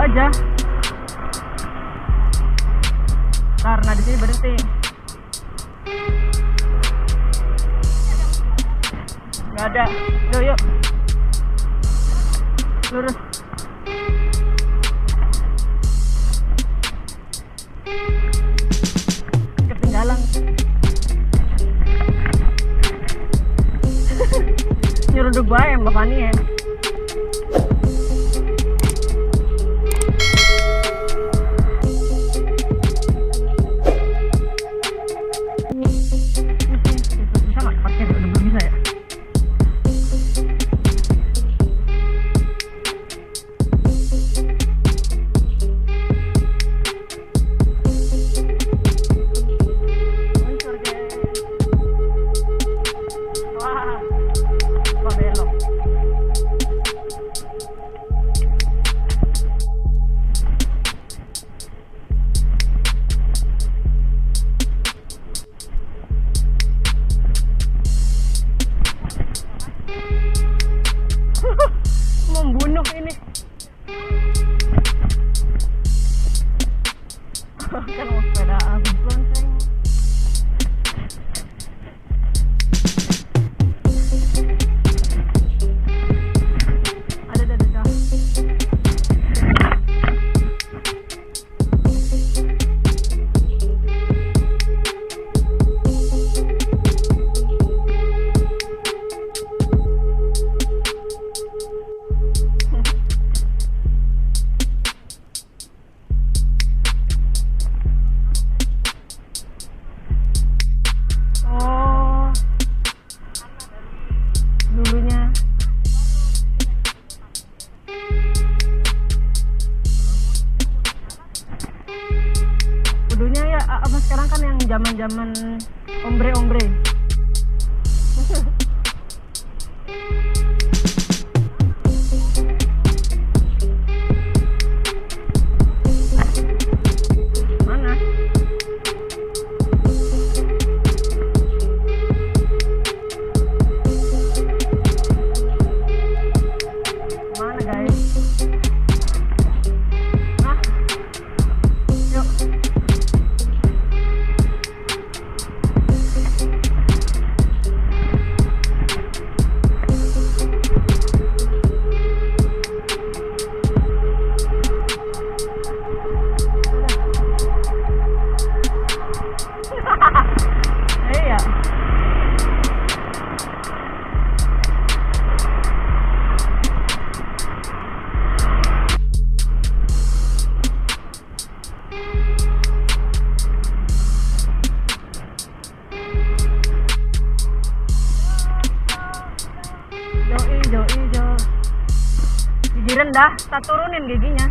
aja. Karena di sini berhenti. Nggak ada. Yuk yuk. Lurus. Ketinggalan. Nyeruduk gue yang Mbak Fani ya. Bisa nggak parkir? Udah belum bisa ya? Membunuh ini. Kan mau sepeda habis lonceng. Ada. Dulunya ya apa sekarang kan yang zaman ombre mana guys? Hah? Yuk. Iya. Jo. Gigi rendah, tak turunin giginya.